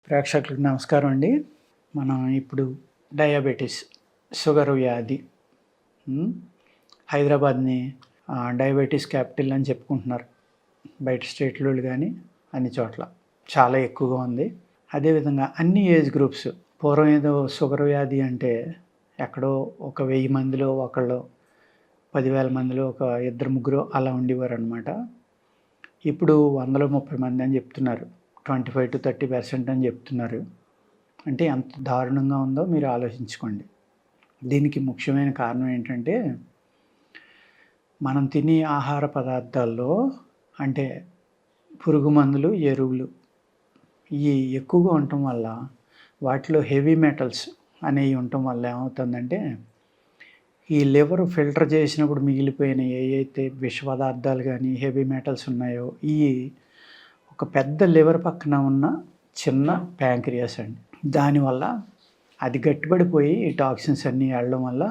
ప్రేక్షకులకు నమస్కారం అండి. మనం ఇప్పుడు డయాబెటిస్, షుగర్ వ్యాధి, హ్మ్. హైదరాబాద్‌ని డయాబెటిస్ క్యాపిటల్ అని చెప్పుకుంటున్నారు. బయట స్టేట్‌లోళ్ళు గానీ, అన్ని చోట్ల. చాలా ఎక్కువగా ఉంది. అదేవిధంగా అన్ని ఏజ్ గ్రూప్స్. పూర్వం ఏదో షుగర్ వ్యాధి అంటే ఎక్కడో ఒక 1000 మందిలో ఒకళ్ళో, 10,000 మందిలో ఒక ఇద్దరు, ముగ్గురో అలా ఉండేవారనమాట. ఇప్పుడు 130 మంది అని చెప్తున్నారు. 25-30% అని చెప్తున్నారు. అంటే ఎంత దారుణంగా ఉందో మీరు ఆలోచించుకోండి. దీనికి ముఖ్యమైన కారణం ఏంటంటే, మనం తినే ఆహార పదార్థాల్లో అంటే పురుగు మందులు, ఎరువులు ఇయి ఎక్కువగా ఉండటం వల్ల, వాటిలో హెవీ మెటల్స్ అనేవి ఉండటం వల్ల ఏమవుతుందంటే, ఈ లివర్ ఫిల్టర్ చేసినప్పుడు మిగిలిపోయిన ఏయైతే విష పదార్థాలు గానీ, హెవీ మెటల్స్ ఉన్నాయో, ఇయి ఒక పెద్ద లివర్ పక్కన ఉన్న చిన్న ప్యాంక్రియాస్ అండి. దానివల్ల అది గట్టిపడిపోయి ఈ టాక్సిన్స్ అన్నీ వెళ్ళడం వల్ల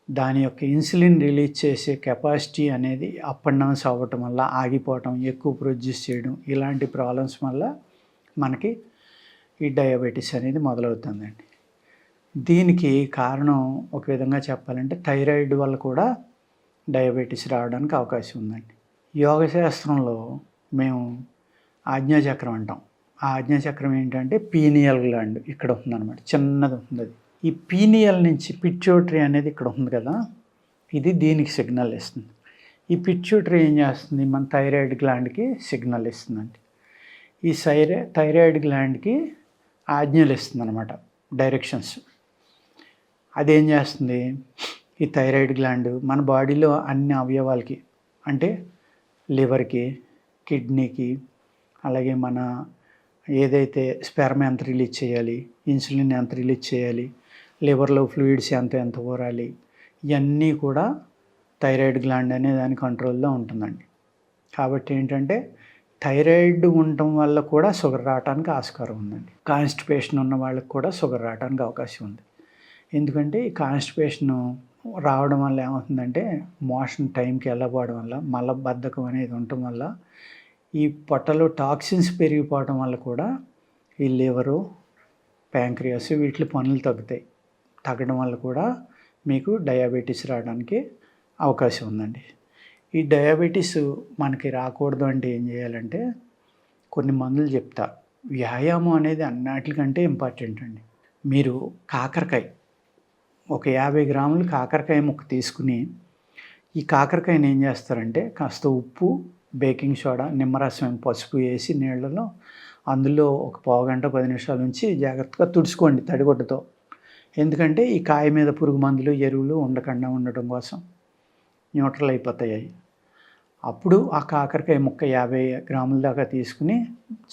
దాని యొక్క ఇన్సులిన్ రిలీజ్ చేసే కెపాసిటీ అనేది అప్ అండ్ డౌన్స్ అవ్వటం వల్ల ఆగిపోవటం, ఎక్కువ ప్రొడ్యూస్ చేయడం ఇలాంటి ప్రాబ్లమ్స్ వల్ల మనకి ఈ డయాబెటిస్ అనేది మొదలవుతుందండి. దీనికి కారణం ఒక విధంగా చెప్పాలంటే థైరాయిడ్ వల్ల కూడా డయాబెటిస్ రావడానికి అవకాశం ఉందండి. యోగ శాస్త్రంలో మేము ఆజ్ఞాచక్రం అంటాం. ఆ ఆజ్ఞాచక్రం ఏంటంటే పీనియల్ గ్లాండ్ ఇక్కడ ఉందన్నమాట. చిన్నది ఉంటుంది అది. ఈ పీనియల్ నుంచి పిట్యూటరీ అనేది ఇక్కడ ఉంది కదా, ఇది దీనికి సిగ్నల్ ఇస్తుంది. ఈ పిట్యూటరీ ఏం చేస్తుంది, మన థైరాయిడ్ గ్లాండ్కి సిగ్నల్ ఇస్తుందండి. ఈ థైరాయిడ్ గ్లాండ్కి ఆజ్ఞలు ఇస్తుంది అనమాట, డైరెక్షన్స్. అదేం చేస్తుంది, ఈ థైరాయిడ్ గ్లాండ్ మన బాడీలో అన్ని అవయవాలకి అంటే లివర్కి, కిడ్నీకి, అలాగే మన ఏదైతే స్పెర్మ్ ఎంత రిలీజ్ చేయాలి, ఇన్సులిన్ ఎంత రిలీజ్ చేయాలి, లివర్లో ఫ్లూయిడ్స్ ఎంత ఊరాలి, ఇవన్నీ కూడా థైరాయిడ్ గ్లాండ్ అనే దాని కంట్రోల్లో ఉంటుందండి. కాబట్టి ఏంటంటే థైరాయిడ్ ఉండటం వల్ల కూడా షుగర్ రావడానికి ఆస్కారం ఉందండి. కాన్స్టిపేషన్ ఉన్న వాళ్ళకి కూడా షుగర్ రావడానికి అవకాశం ఉంది. ఎందుకంటే ఈ కాన్స్టిపేషన్ రావడం వల్ల ఏమవుతుందంటే మోషన్ టైంకి వెళ్ళకపోవడం వల్ల, మలబద్ధకం అనేది ఉండటం వల్ల, ఈ పొట్టలో టాక్సిన్స్ పెరిగిపోవడం వల్ల కూడా ఈ లివరు, ప్యాంక్రియాస్ వీటి పనులు తగ్గుతాయి. తగ్గడం వల్ల కూడా మీకు డయాబెటీస్ రావడానికి అవకాశం ఉందండి. ఈ డయాబెటీస్ మనకి రాకూడదు అంటే ఏం చేయాలంటే కొన్ని మందులు చెప్తా. వ్యాయామం అనేది అన్నిటికంటే ఇంపార్టెంట్ అండి. మీరు కాకరకాయ ఒక 50 గ్రాములు కాకరకాయ ముక్క తీసుకుని, ఈ కాకరకాయని ఏం చేస్తారంటే కాస్త ఉప్పు, బేకింగ్ సోడా, నిమ్మరసం, పసుపు వేసి నీళ్ళలో అందులో ఒక పావుగంట 10 నిమిషాల నుంచి జాగ్రత్తగా తుడుచుకోండి తడిగుడ్డతో. ఎందుకంటే ఈ కాయ మీద పురుగు మందులు, ఎరువులు ఉండకుండా ఉండటం కోసం న్యూట్రల్ అయిపోతాయి అవి. అప్పుడు ఆ కాకరకాయ ముక్క 50 గ్రాముల దాకా తీసుకుని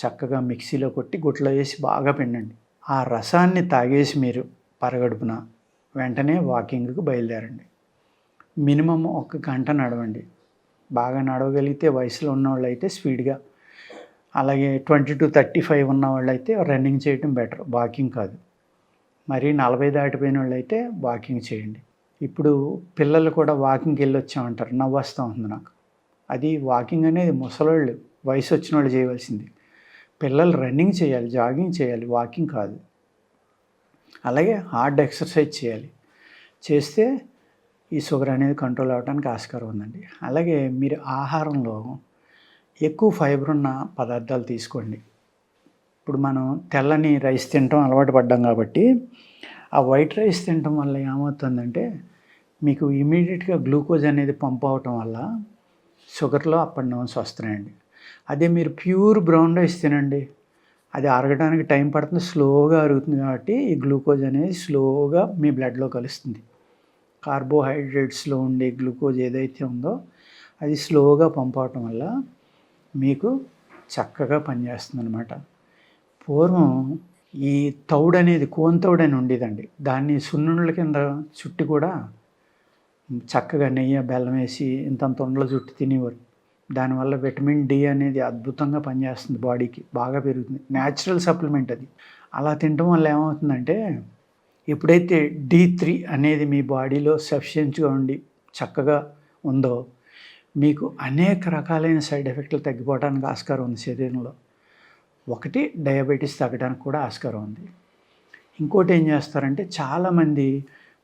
చక్కగా మిక్సీలో కొట్టి గుట్లో వేసి బాగా పిండండి. ఆ రసాన్ని తాగేసి మీరు పరగడుపున వెంటనే వాకింగ్కి బయలుదేరండి. మినిమం 1 గంట నడవండి. బాగా నడవగలిగితే వయసులో ఉన్నవాళ్ళు అయితే స్పీడ్గా, అలాగే 20-35 ఉన్నవాళ్ళు అయితే రన్నింగ్ చేయటం బెటర్, వాకింగ్ కాదు. మరి 40 దాటిపోయిన వాళ్ళు అయితే వాకింగ్ చేయండి. ఇప్పుడు పిల్లలు కూడా వాకింగ్కి వెళ్ళొచ్చామంటారు, నవ్వొస్తూ ఉంది నాకు. అది వాకింగ్ అనేది ముసలోళ్ళు, వయసు వచ్చిన వాళ్ళు చేయవలసింది. పిల్లలు రన్నింగ్ చేయాలి, జాగింగ్ చేయాలి, వాకింగ్ కాదు. అలాగే హార్డ్ ఎక్సర్సైజ్ చేయాలి. చేస్తే ఈ షుగర్ అనేది కంట్రోల్ అవ్వడానికి ఆస్కారం ఉందండి. అలాగే మీరు ఆహారంలో ఎక్కువ ఫైబర్ ఉన్న పదార్థాలు తీసుకోండి. ఇప్పుడు మనం తెల్లని రైస్ తినటం అలవాటు పడ్డాం కాబట్టి, ఆ వైట్ రైస్ తినటం వల్ల ఏమవుతుందంటే మీకు ఇమీడియట్గా గ్లూకోజ్ అనేది పంప్ అవటం వల్ల షుగర్లో అప్ అండ్ డౌన్స్ వస్తున్నాయండి. అదే మీరు ప్యూర్ బ్రౌన్ రైస్ తినండి, అది అరగడానికి టైం పడుతుంది, స్లోగా అరుగుతుంది. కాబట్టి ఈ గ్లూకోజ్ అనేది స్లోగా మీ బ్లడ్లో కలుస్తుంది. కార్బోహైడ్రేట్స్లో ఉండే గ్లూకోజ్ ఏదైతే ఉందో అది స్లోగా పంప్ అవటం వల్ల మీకు చక్కగా పనిచేస్తుంది అనమాట. పూర్వం ఈ తౌడు అనేది కోన్ అని ఉండేదండి. దాన్ని సున్నుండల కింద చుట్టి కూడా చక్కగా నెయ్యి, బెల్లం వేసి ఇంతంత ఉండలు చుట్టి తినేవారు. దానివల్ల విటమిన్ డి అనేది అద్భుతంగా పనిచేస్తుంది, బాడీకి బాగా పెరుగుతుంది. న్యాచురల్ సప్లిమెంట్ అది. అలా తినటం వల్ల ఏమవుతుందంటే ఎప్పుడైతే D3 అనేది మీ బాడీలో సఫిషియెంట్గా ఉండి చక్కగా ఉందో మీకు అనేక రకాలైన సైడ్ ఎఫెక్ట్లు తగ్గిపోవడానికి ఆస్కారం ఉంది శరీరంలో. ఒకటి డయాబెటీస్ తగ్గడానికి కూడా ఆస్కారం ఉంది. ఇంకోటి ఏం చేస్తారంటే చాలామంది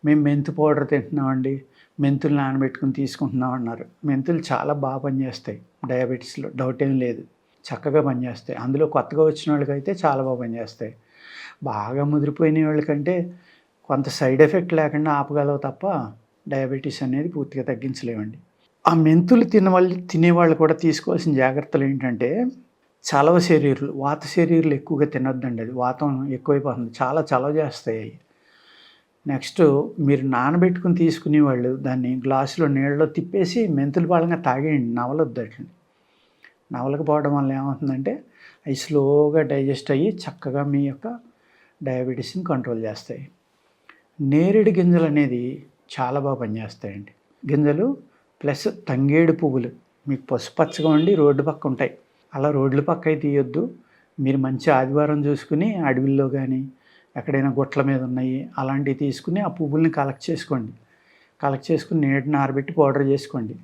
మేము మెంతు పౌడర్ తింటున్నామండి, మెంతులు నానబెట్టుకుని తీసుకుంటున్నాం అన్నారు. మెంతులు చాలా బాగా పనిచేస్తాయి డయాబెటీస్లో, డౌట్ ఏం లేదు, చక్కగా పనిచేస్తాయి. అందులో కొత్తగా వచ్చిన వాళ్ళకైతే చాలా బాగా పనిచేస్తాయి. బాగా ముదిరిపోయిన వాళ్ళకంటే కొంత సైడ్ ఎఫెక్ట్ లేకుండా ఆపగలవు తప్ప డయాబెటీస్ అనేది పూర్తిగా తగ్గించలేమండి. ఆ మెంతులు తినేవాళ్ళు కూడా తీసుకోవాల్సిన జాగ్రత్తలు ఏంటంటే, చలవ శరీరులు, వాత శరీరులు ఎక్కువగా తినొద్దండి. అది వాతం ఎక్కువైపోతుంది, చాలా చలవ చేస్తాయి అవి. నెక్స్ట్ మీరు నానబెట్టుకుని తీసుకునేవాళ్ళు దాన్ని గ్లాసులో నీళ్ళలో తిప్పేసి మెంతులు పాలంగా తాగేయండి, నవలొద్దు అట్లని. నవలకపోవడం వల్ల ఏమవుతుందంటే అవి స్లోగా డైజెస్ట్ అయ్యి చక్కగా మీ యొక్క డయాబెటీస్ని కంట్రోల్ చేస్తాయి. నేరేడు గింజలు అనేది చాలా బాగా పనిచేస్తాయండి. గింజలు ప్లస్ తంగేడు పువ్వులు మీకు పసుపచ్చగా ఉండి రోడ్డు పక్క ఉంటాయి. అలా రోడ్ల పక్క అయితే తీయొద్దు. మీరు మంచి ఆదివారం చూసుకుని అడవిల్లో కానీ ఎక్కడైనా గుట్ల మీద ఉన్నాయి అలాంటివి తీసుకుని ఆ పువ్వుల్ని కలెక్ట్ చేసుకోండి. కలెక్ట్ చేసుకుని నీటిని ఆరబెట్టి పౌడర్ చేసుకోండి.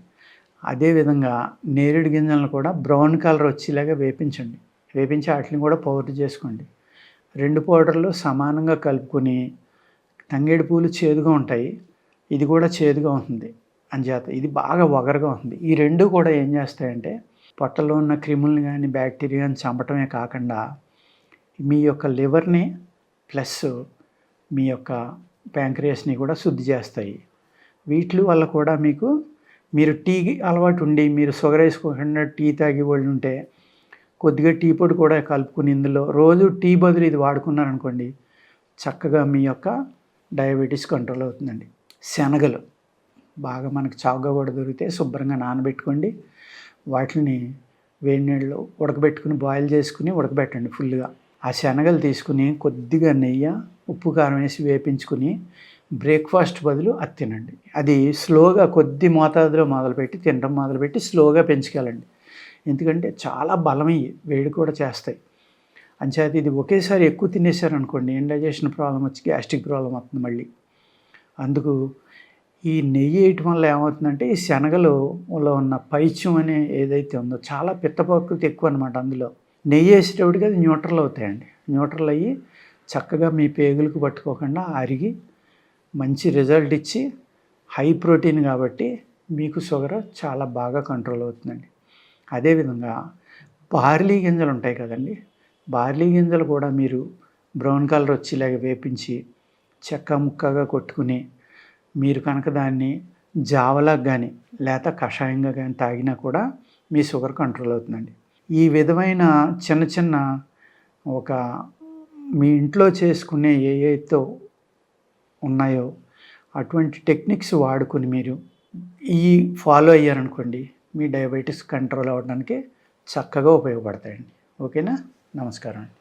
అదేవిధంగా నేరేడు గింజలను కూడా బ్రౌన్ కలర్ వచ్చేలాగా వేపించండి. వేపించి వాటిని కూడా పౌడర్ చేసుకోండి. 2 పౌడర్లు సమానంగా కలుపుకొని, తంగేడు పూలు చేదుగా ఉంటాయి, ఇది కూడా చేదుగా ఉంటుంది అంచేత ఇది బాగా వగరుగా ఉంటుంది. ఈ 2 కూడా ఏం చేస్తాయంటే పొట్టలో ఉన్న క్రిములను కానీ బ్యాక్టీరియాని చంపటమే కాకుండా మీ యొక్క లివర్ని ప్లస్ మీ యొక్క ప్యాంక్రియాస్ని కూడా శుద్ధి చేస్తాయి. వీటి వల్ల కూడా మీరు టీ అలవాటు ఉండి మీరు షుగర్ వేసుకోకుండా టీ తాగే వాళ్ళు ఉంటే కొద్దిగా టీ పొడి కూడా కలుపుకుని ఇందులో రోజు టీ బదులు ఇది వాడుకున్నారనుకోండి, చక్కగా మీ యొక్క డయాబెటీస్ కంట్రోల్ అవుతుందండి. శనగలు బాగా మనకు చౌకగా కూడా దొరికితే శుభ్రంగా నానబెట్టుకోండి. వాటిని వేడి నీళ్ళు ఉడకబెట్టుకుని బాయిల్ చేసుకుని ఉడకబెట్టండి ఫుల్గా. ఆ శనగలు తీసుకుని కొద్దిగా నెయ్యి, ఉప్పు, కారం వేసి వేపించుకుని బ్రేక్ఫాస్ట్ బదులు అది తినండి. అది స్లోగా కొద్ది మోతాదులో తినడం మొదలుపెట్టి స్లోగా పెంచుకెళ్ళండి. ఎందుకంటే చాలా బలమయ్యి వేడి కూడా చేస్తాయి. అంచేత ఇది ఒకేసారి ఎక్కువ తినేసారనుకోండి ఇండైజెషన్ ప్రాబ్లం వచ్చి గ్యాస్ట్రిక్ ప్రాబ్లం వస్తుంది మళ్ళీ. అందుకు ఈ నెయ్యి వేయటం వల్ల ఏమవుతుందంటే ఈ శనగలో ఉన్న పైత్యం అనే ఏదైతే ఉందో చాలా పిత్త ప్రకృతి ఎక్కువ అనమాట. అందులో నెయ్యి వేసేటప్పటికి అది న్యూట్రల్ అవుతాయండి. న్యూట్రల్ అయ్యి చక్కగా మీ పేగులకు పట్టుకోకుండా అరిగి మంచి రిజల్ట్ ఇచ్చి హై ప్రోటీన్ కాబట్టి మీకు షుగర్ చాలా బాగా కంట్రోల్ అవుతుందండి. అదేవిధంగా బార్లీ గింజలు ఉంటాయి కదండి, బార్లీ గింజలు కూడా మీరు బ్రౌన్ కలర్ వచ్చేలాగా వేపించి చెక్క ముక్కగా కొట్టుకుని మీరు కనుక దాన్ని జావలాగా కానీ లేక కషాయంగా కానీ తాగినా కూడా మీ షుగర్ కంట్రోల్ అవుతుందండి. ఈ విధమైన చిన్న మీ ఇంట్లో చేసుకునే ఏవైతే ఉన్నాయో అటువంటి టెక్నిక్స్ వాడుకుని మీరు ఫాలో అయ్యారనుకోండి, మీ డయాబెటీస్ కంట్రోల్ అవ్వడానికి చక్కగా ఉపయోగపడతాయండి. ఓకేనా? నమస్కారం అండి.